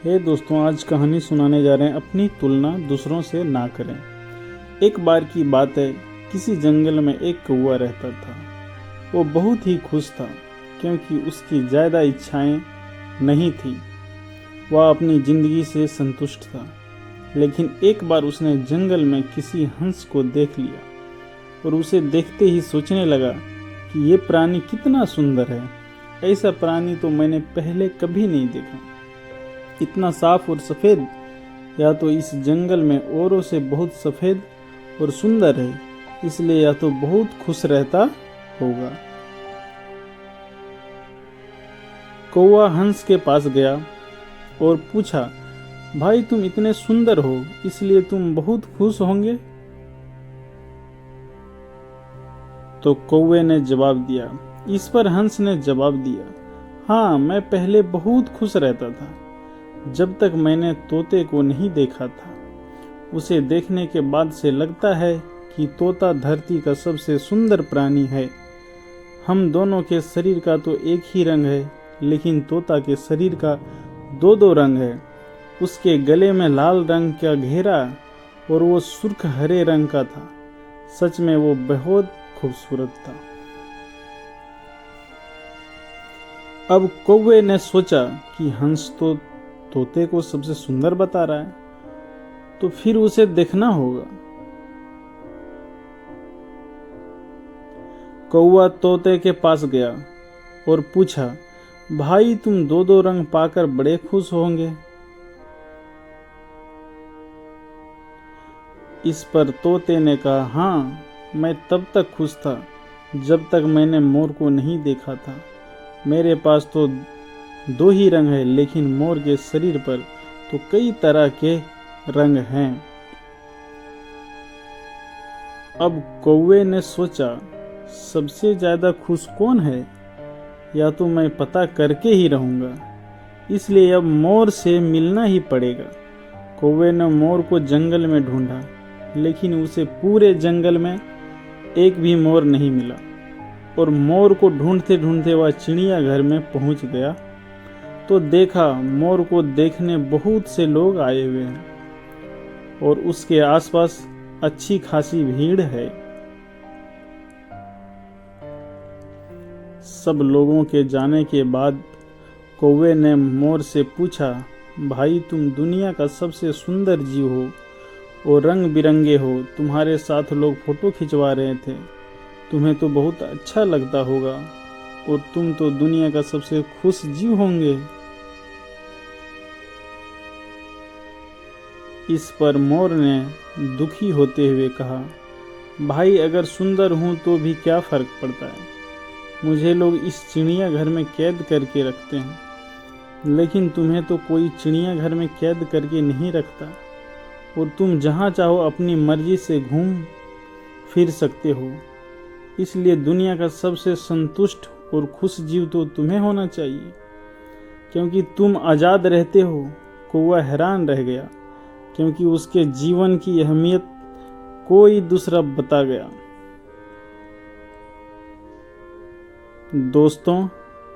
हे दोस्तों, आज कहानी सुनाने जा रहे हैं। अपनी तुलना दूसरों से ना करें। एक बार की बात है, किसी जंगल में एक कौवा रहता था। वो बहुत ही खुश था क्योंकि उसकी ज़्यादा इच्छाएं नहीं थी। वह अपनी ज़िंदगी से संतुष्ट था। लेकिन एक बार उसने जंगल में किसी हंस को देख लिया और उसे देखते ही सोचने लगा कि ये प्राणी कितना सुंदर है। ऐसा प्राणी तो मैंने पहले कभी नहीं देखा। इतना साफ और सफ़ेद, या तो इस जंगल में औरों से बहुत सफ़ेद और सुंदर है, इसलिए या तो बहुत खुश रहता होगा। कौवा हंस के पास गया और पूछा, भाई तुम इतने सुंदर हो, इसलिए तुम बहुत खुश होंगे? तो कौवे ने जवाब दिया। इस पर हंस ने जवाब दिया, हाँ, मैं पहले बहुत खुश रहता था, जब तक मैंने तोते को नहीं देखा था। उसे देखने के बाद से लगता है कि तोता धरती का सबसे सुंदर प्राणी है। हम दोनों के शरीर का तो एक ही रंग है, लेकिन तोता के शरीर का दो दो रंग है। उसके गले में लाल रंग का घेरा और वो सुर्ख हरे रंग का था। सच में वो बहुत खूबसूरत था। अब कौवे ने सोचा कि हंस तो तोते को सबसे सुंदर बता रहा है, तो फिर उसे देखना होगा। कौवा तोते के पास गया और पूछा, भाई तुम दो दो रंग पाकर बड़े खुश होंगे। इस पर तोते ने कहा, हाँ, मैं तब तक खुश था जब तक मैंने मोर को नहीं देखा था। मेरे पास तो दो ही रंग है, लेकिन मोर के शरीर पर तो कई तरह के रंग हैं। अब कौवे ने सोचा, सबसे ज्यादा खुश कौन है, या तो मैं पता करके ही रहूंगा। इसलिए अब मोर से मिलना ही पड़ेगा। कौवे ने मोर को जंगल में ढूंढा, लेकिन उसे पूरे जंगल में एक भी मोर नहीं मिला। और मोर को ढूंढते ढूंढते वह चिड़िया घर में पहुंच गया तो देखा मोर को देखने बहुत से लोग आए हुए हैं और उसके आसपास अच्छी खासी भीड़ है। सब लोगों के जाने के बाद कौवे ने मोर से पूछा, भाई तुम दुनिया का सबसे सुंदर जीव हो और रंग बिरंगे हो। तुम्हारे साथ लोग फोटो खिंचवा रहे थे, तुम्हें तो बहुत अच्छा लगता होगा और तुम तो दुनिया का सबसे खुश जीव होंगे। इस पर मोर ने दुखी होते हुए कहा, भाई अगर सुंदर हूं तो भी क्या फर्क पड़ता है। मुझे लोग इस चिड़िया घर में कैद करके रखते हैं, लेकिन तुम्हें तो कोई चिड़िया घर में कैद करके नहीं रखता और तुम जहां चाहो अपनी मर्जी से घूम फिर सकते हो। इसलिए दुनिया का सबसे संतुष्ट और खुश जीव तो तुम्हें होना चाहिए, क्योंकि तुम आज़ाद रहते हो। कौवा हैरान रह गया, क्योंकि उसके जीवन की अहमियत कोई दूसरा बता गया। दोस्तों,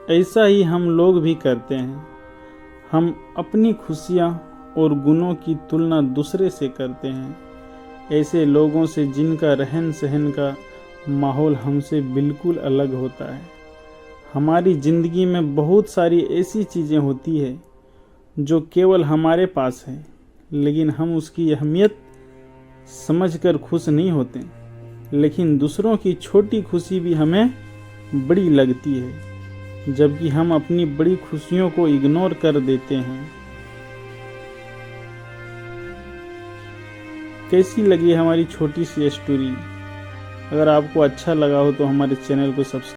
ऐसा ही हम लोग भी करते हैं। हम अपनी खुशियाँ और गुणों की तुलना दूसरे से करते हैं, ऐसे लोगों से जिनका रहन सहन का माहौल हमसे बिल्कुल अलग होता है। हमारी ज़िंदगी में बहुत सारी ऐसी चीज़ें होती है जो केवल हमारे पास है, लेकिन हम उसकी अहमियत समझकर खुश नहीं होते। लेकिन दूसरों की छोटी खुशी भी हमें बड़ी लगती है, जबकि हम अपनी बड़ी खुशियों को इग्नोर कर देते हैं। कैसी लगी हमारी छोटी सी स्टोरी? अगर आपको अच्छा लगा हो तो हमारे चैनल को सब्सक्राइब